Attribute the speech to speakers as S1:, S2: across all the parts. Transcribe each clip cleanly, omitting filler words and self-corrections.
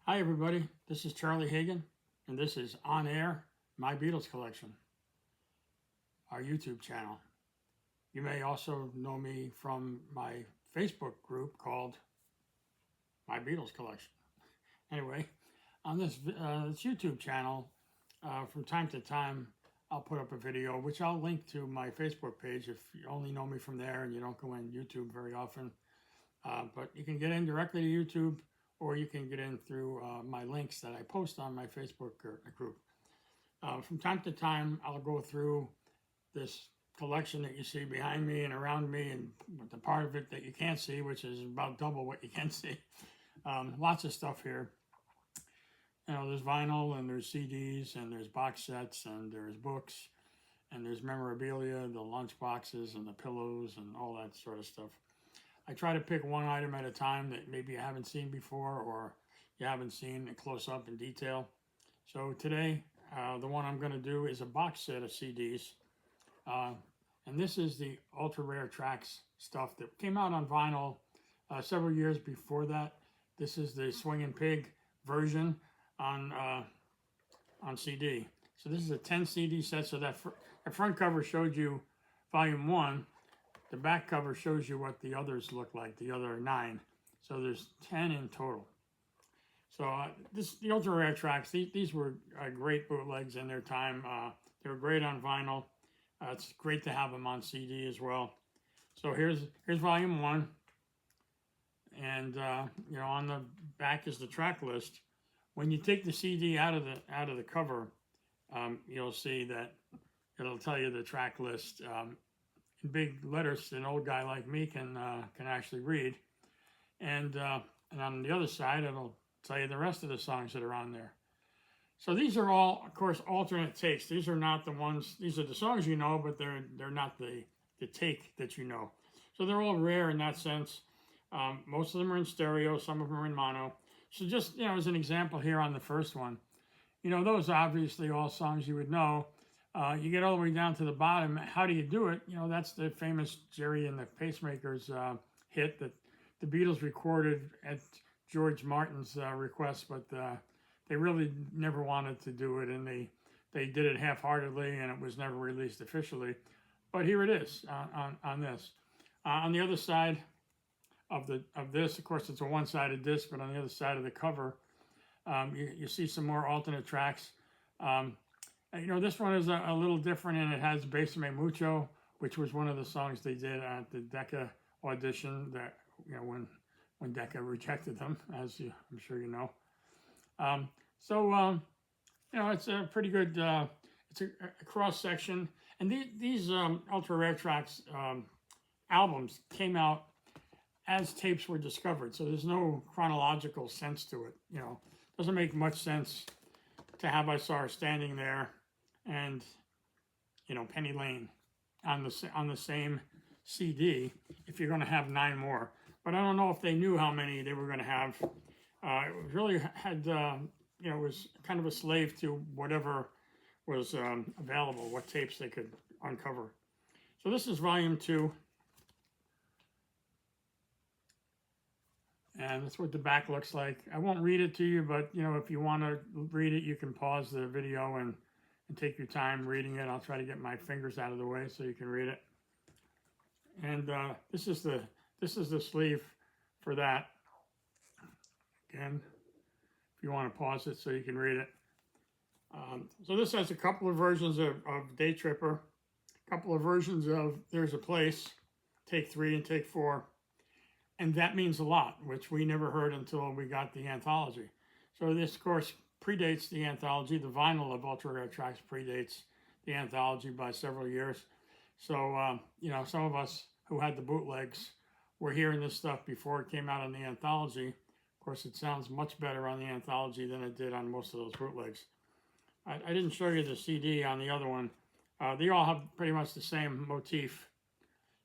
S1: Hi everybody, this is Charlie Hagan, and this is On Air, My Beatles Collection, our YouTube channel. You may also know me from my Facebook group called My Beatles Collection. Anyway, on this YouTube channel, from time to time, I'll put up a video, which I'll link to my Facebook page if you only know me from there and you don't go in YouTube very often. But you can get in directly to YouTube, or you can get in through my links that I post on my Facebook group. From time to time, I'll go through this collection that you see behind me and around me, and the part of it that you can't see, which is about double what you can see. Lots of stuff here. You know, there's vinyl, and there's CDs, and there's box sets, and there's books, and there's memorabilia, the lunch boxes, and the pillows, and all that sort of stuff. I try to pick one item at a time that maybe you haven't seen before, or you haven't seen close up in detail. So today, the one I'm going to do is a box set of CDs. And this is the ultra rare Trax stuff that came out on vinyl several years before that. This is the Swingin' Pig version on CD. So this is a 10 CD set. So that the front cover showed you volume 1. The back cover shows you what the others look like, the other 9. So there's 10 in total. So the ultra rare Trax, these were great bootlegs in their time. They were great on vinyl. It's great to have them on CD as well. So here's volume 1, and you know, on the back is the track list. When you take the CD out of the cover, you'll see that it'll tell you the track list. In big letters, an old guy like me can actually read, and on the other side it'll tell you the rest of the songs that are on there. So these are all, of course, alternate takes. These are not the ones. These are the songs you know, but they're not the take that you know. So they're all rare in that sense. Most of them are in stereo. Some of them are in mono. So just, you know, as an example here on the first one, you know, those are obviously all songs you would know. You get all the way down to the bottom. How do you do it? You know, that's the famous Jerry and the Pacemakers hit that the Beatles recorded at George Martin's request, but they really never wanted to do it, and they did it half-heartedly, and it was never released officially. But here it is on this. On the other side of this, of course, it's a one-sided disc, but on the other side of the cover, you see some more alternate tracks. You know, this one is a little different, and it has Bésame Mucho, which was one of the songs they did at the Decca audition that, you know, when Decca rejected them, as I'm sure you know. You know, it's a pretty good, it's a cross-section. And these Ultra Rare Trax albums came out as tapes were discovered, so there's no chronological sense to it. You know, it doesn't make much sense to have I Saw Her Standing There and, you know, Penny Lane on the same CD if you're going to have 9 more. But I don't know if they knew how many they were going to have. It really had, you know, was kind of a slave to whatever was available, what tapes they could uncover. So this is volume 2. And that's what the back looks like. I won't read it to you, but, you know, if you want to read it, you can pause the video and take your time reading it. I'll try to get my fingers out of the way so you can read it. And this is the sleeve for that. Again, if you want to pause it so you can read it. So this has a couple of versions of Day Tripper, a couple of versions of There's a Place, take 3 and take 4. And that means a lot, which we never heard until we got the anthology. So this, of course, predates the anthology. The vinyl of Ultra Rare Trax predates the anthology by several years. So, you know, some of us who had the bootlegs were hearing this stuff before it came out on the anthology. Of course, it sounds much better on the anthology than it did on most of those bootlegs. I didn't show you the CD on the other one. They all have pretty much the same motif.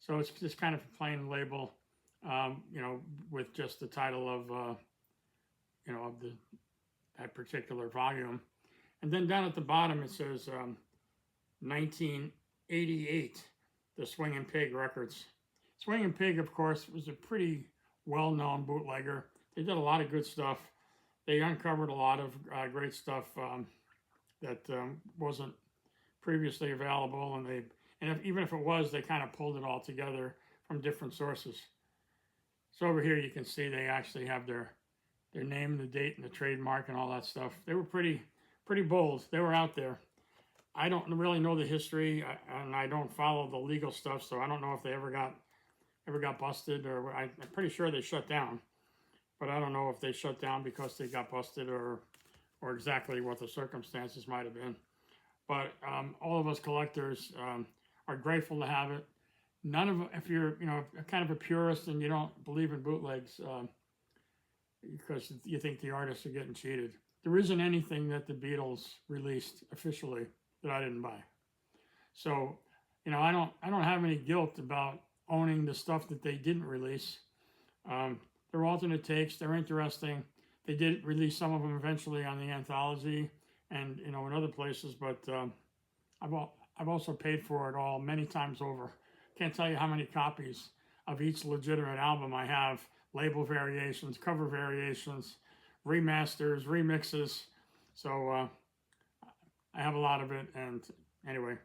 S1: So it's just kind of a plain label. You know, with just the title of, you know, of that particular volume. And then down at the bottom it says 1988, the Swingin' Pig Records. Swingin' Pig, of course, was a pretty well-known bootlegger. They did a lot of good stuff. they uncovered a lot of great stuff that wasn't previously available, and even if it was, they kind of pulled it all together from different sources. So over here you can see they actually have their name and the date and the trademark and all that stuff. They were pretty bold. They were out there. I don't really know the history, and I don't follow the legal stuff, so I don't know if they ever got busted, or I'm pretty sure they shut down. But I don't know if they shut down because they got busted or exactly what the circumstances might have been. But all of us collectors are grateful to have it. None of, if you're kind of a purist and you don't believe in bootlegs because you think the artists are getting cheated, there isn't anything that the Beatles released officially that I didn't buy. So, I don't have any guilt about owning the stuff that they didn't release. They're alternate takes. They're interesting. They did release some of them eventually on the anthology and in other places, but I've also paid for it all many times over. Can't tell you how many copies of each legitimate album I have, label variations, cover variations, remasters, remixes. So I have a lot of it, and anyway,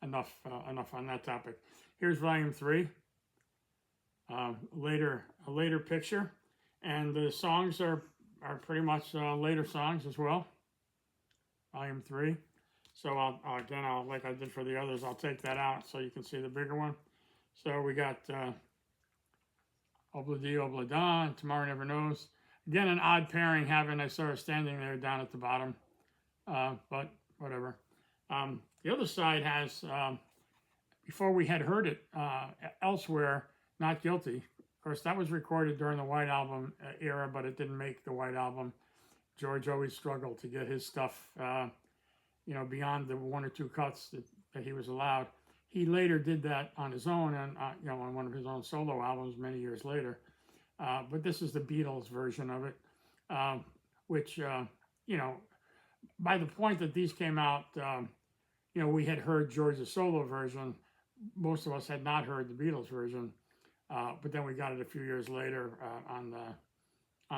S1: enough on that topic. Here's volume 3, a later picture, and the songs are pretty much later songs as well. Volume 3. So I'll like I did for the others, I'll take that out so you can see the bigger one. So we got Obla Di Obla Da and Tomorrow Never Knows. Again, an odd pairing having I saw her standing there down at the bottom, but whatever. The other side has, before we had heard it elsewhere, Not Guilty. Of course, that was recorded during the White Album era, but it didn't make the White Album. George always struggled to get his stuff, beyond the 1 or 2 cuts that he was allowed. He later did that on his own and, on one of his own solo albums many years later. But this is the Beatles version of it, which, by the point that these came out, we had heard George's solo version. Most of us had not heard the Beatles version, but then we got it a few years later on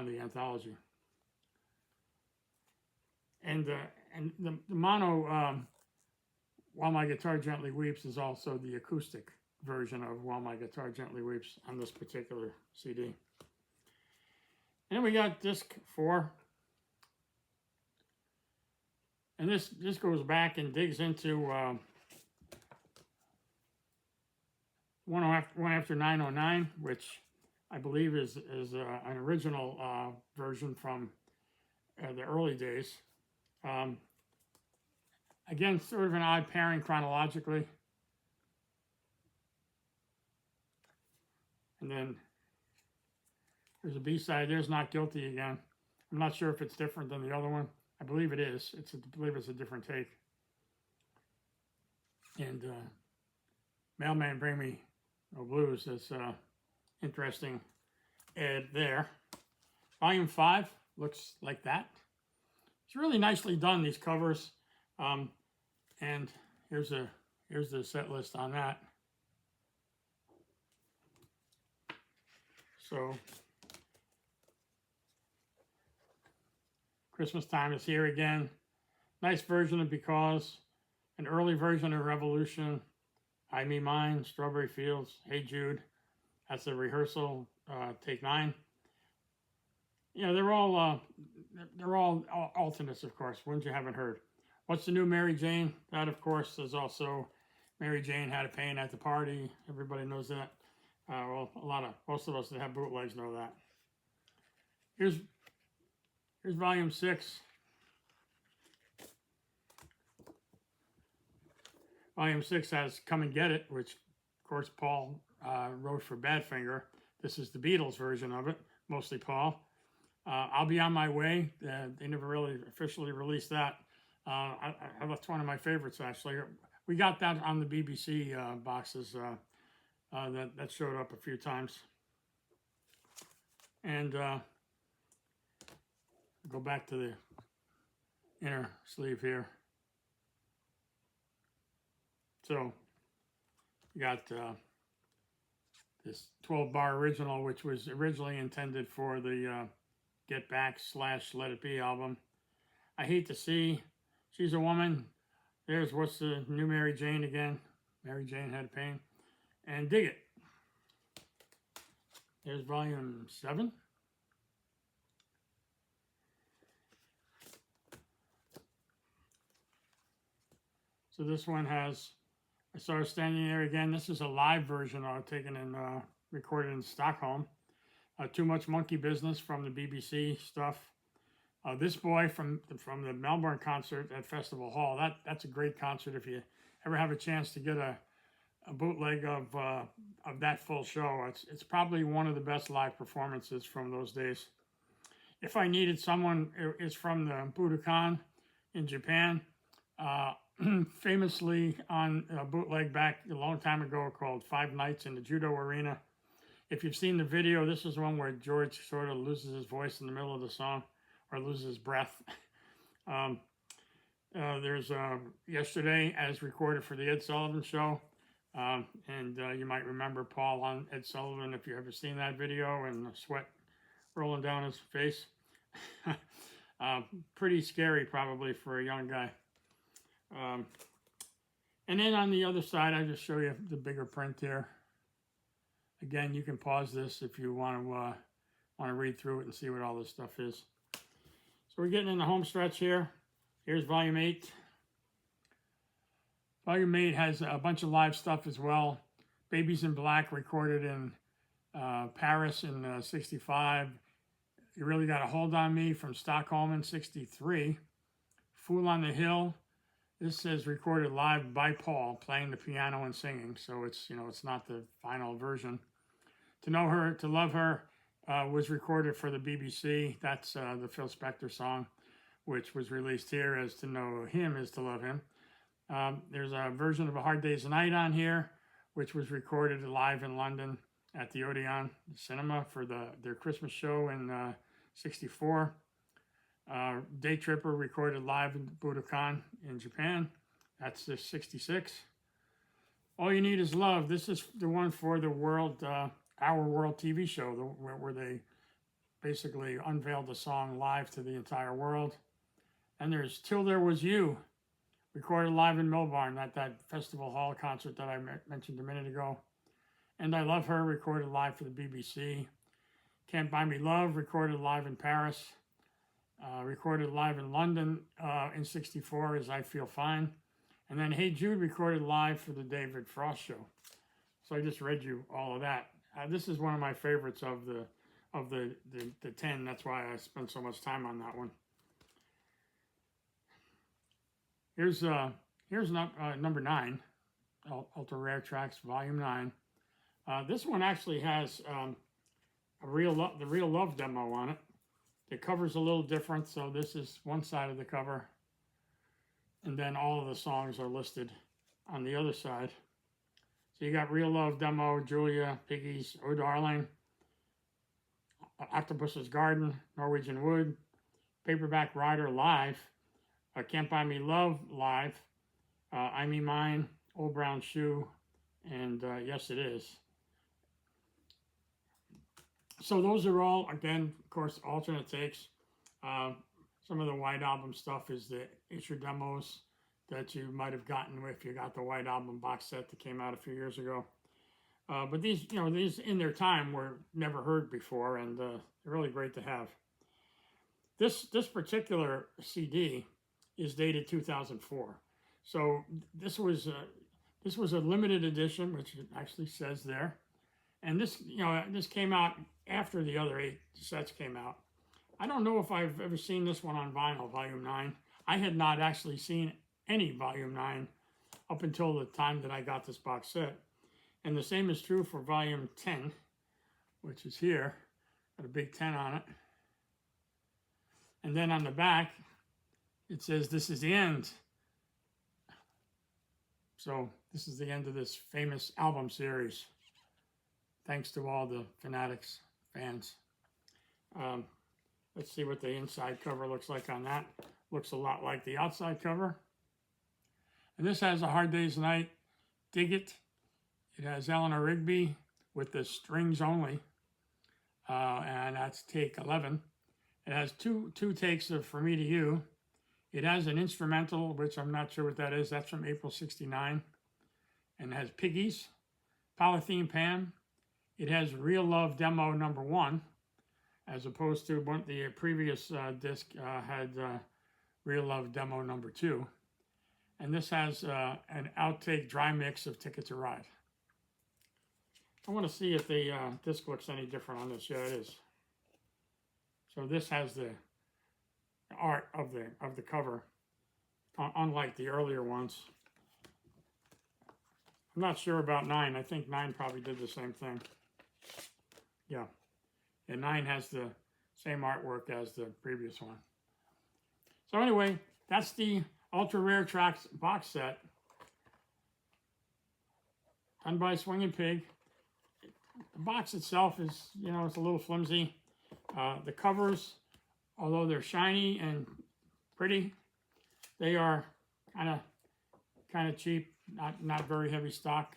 S1: the anthology. And the mono, While My Guitar Gently Weeps, is also the acoustic version of While My Guitar Gently Weeps on this particular CD. And then we got disc 4. And this goes back and digs into one after 909, which I believe is an original version from the early days. Again, sort of an odd pairing chronologically. And then there's a B-side. There's Not Guilty again. I'm not sure if it's different than the other one. I believe it is. I believe it's a different take. And Mailman Bring Me No Blues is interesting add there. Volume 5 looks like that. It's really nicely done, these covers. And here's the set list on that. So Christmas Time is here again. Nice version of Because, an early version of Revolution, I Me Mine, Strawberry Fields, Hey Jude. That's a rehearsal, take 9. They're all alternates, of course, ones you haven't heard. What's the New Mary Jane? That, of course, is also Mary Jane Had a Pain at the Party. Everybody knows that. Most of us that have bootlegs know that. Here's volume 6. Volume 6 has Come and Get It, which, of course, Paul wrote for Badfinger. This is the Beatles version of it, mostly Paul. I'll Be On My Way. They never really officially released that. That's one of my favorites, actually. We got that on the BBC boxes that showed up a few times. And go back to the inner sleeve here. So you got this 12-bar original, which was originally intended for the Get Back / Let It Be album. I Hate to See, She's a Woman. There's What's the New Mary Jane again. Mary Jane Had Pain. And Dig It. There's volume 7. So this one has, I saw her standing there again. This is a live version taken and recorded in Stockholm. Too Much Monkey Business from the BBC stuff. This boy from the Melbourne concert at Festival Hall. That's a great concert. If you ever have a chance to get a bootleg of that full show, it's probably one of the best live performances from those days. If I Needed Someone is from the Budokan in Japan. Famously on a bootleg back a long time ago called 5 Nights in the Judo Arena. If you've seen the video, this is one where George sort of loses his voice in the middle of the song, or loses his breath. There's Yesterday, as recorded for the Ed Sullivan Show. And you might remember Paul on Ed Sullivan if you've ever seen that video, and the sweat rolling down his face. Pretty scary probably for a young guy. And then on the other side, I just show you the bigger print here. Again, you can pause this if you want to read through it and see what all this stuff is. So we're getting in the home stretch here. Here's volume 8. Volume 8 has a bunch of live stuff as well. Babies in Black, recorded in Paris in 65. You Really Got a Hold on Me from Stockholm in 63. Fool on the Hill. This is recorded live by Paul, playing the piano and singing, so it's not the final version. To Know Her, To Love Her was recorded for the BBC. That's the Phil Spector song, which was released here as To Know Him Is to Love Him. There's a version of A Hard Day's Night on here, which was recorded live in London at the Odeon Cinema for their Christmas show in 64. Day Tripper, recorded live in Budokan in Japan. That's the 66. All You Need Is Love. This is the one for the world, Our World TV show, where they basically unveiled the song live to the entire world. And there's Till There Was You, recorded live in Melbourne at that Festival Hall concert that I mentioned a minute ago. And I Love Her, recorded live for the BBC. Can't Buy Me Love, recorded live in Paris. Recorded live in London in 64 as I Feel Fine. And then Hey Jude, recorded live for the David Frost Show. So I just read you all of that. This is one of my favorites of the 10. That's why I spent so much time on that one. Here's number 9, Ultra Rare Trax Volume 9. This one actually has the Real Love demo on it. The cover's a little different, so this is one side of the cover, and then all of the songs are listed on the other side. So you got Real Love demo, Julia, Piggies, Oh Darling, Octopus's Garden, Norwegian Wood, Paperback Rider live, Can't Buy Me Love live, I Me Mine, Old Brown Shoe, and Yes It Is. So those are all, again, of course, alternate takes. Some of the White Album stuff is the issue demos that you might have gotten if you got the White Album box set that came out a few years ago. But these in their time were never heard before, and they're really great to have. This particular CD is dated 2004. So this was a limited edition, which it actually says there. And this came out after the other 8 sets came out. I don't know if I've ever seen this one on vinyl, Volume 9. I had not actually seen any Volume 9 up until the time that I got this box set. And the same is true for Volume 10, which is here. Got a big 10 on it. And then on the back, it says, "This is the end." So this is the end of this famous album series. Thanks to all the fanatics, fans. Let's see what the inside cover looks like on that. Looks a lot like the outside cover. And this has A Hard Day's Night, Dig It. It has Eleanor Rigby with the strings only. And that's take 11. It has two takes of For Me to You. It has an instrumental, which I'm not sure what that is. That's from April '69. And it has Piggies, Polythene Pan. It has Real Love Demo number 1, as opposed to what the previous disc had Real Love Demo number 2. And this has an outtake dry mix of Ticket to Ride. I want to see if the disc looks any different on this. Yeah, it is. So this has the art of the cover, unlike the earlier ones. I'm not sure about 9. I think 9 probably did the same thing. Yeah. And 9 has the same artwork as the previous one. So anyway, that's the Ultra Rare Trax box set done by Swingin' Pig. The box itself is, you know, it's a little flimsy. The covers, although they're shiny and pretty, they are kind of cheap, not very heavy stock.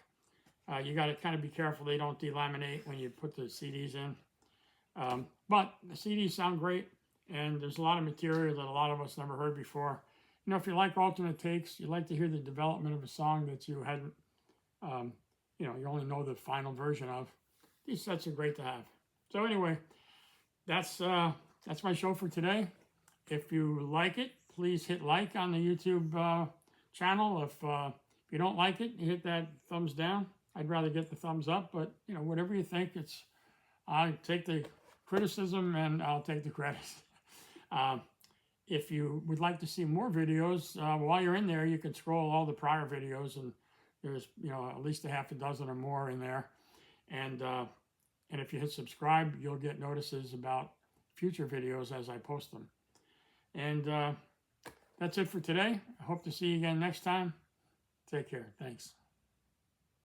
S1: You got to kind of be careful they don't delaminate when you put the CDs in. But the CDs sound great, and there's a lot of material that a lot of us never heard before. You know, if you like alternate takes, you like to hear the development of a song that you hadn't, you know, you only know the final version of. These sets are great to have. So anyway, that's my show for today. If you like it, please hit like on the YouTube channel. If you don't like it, you hit that thumbs down. I'd rather get the thumbs up, but you know, whatever you think, I take the criticism and I'll take the credit. If you would like to see more videos, while you're in there, you can scroll all the prior videos, and there's, you know, at least a half a dozen or more in there. And if you hit subscribe, you'll get notices about future videos as I post them. And that's it for today. I hope to see you again next time. Take care. Thanks.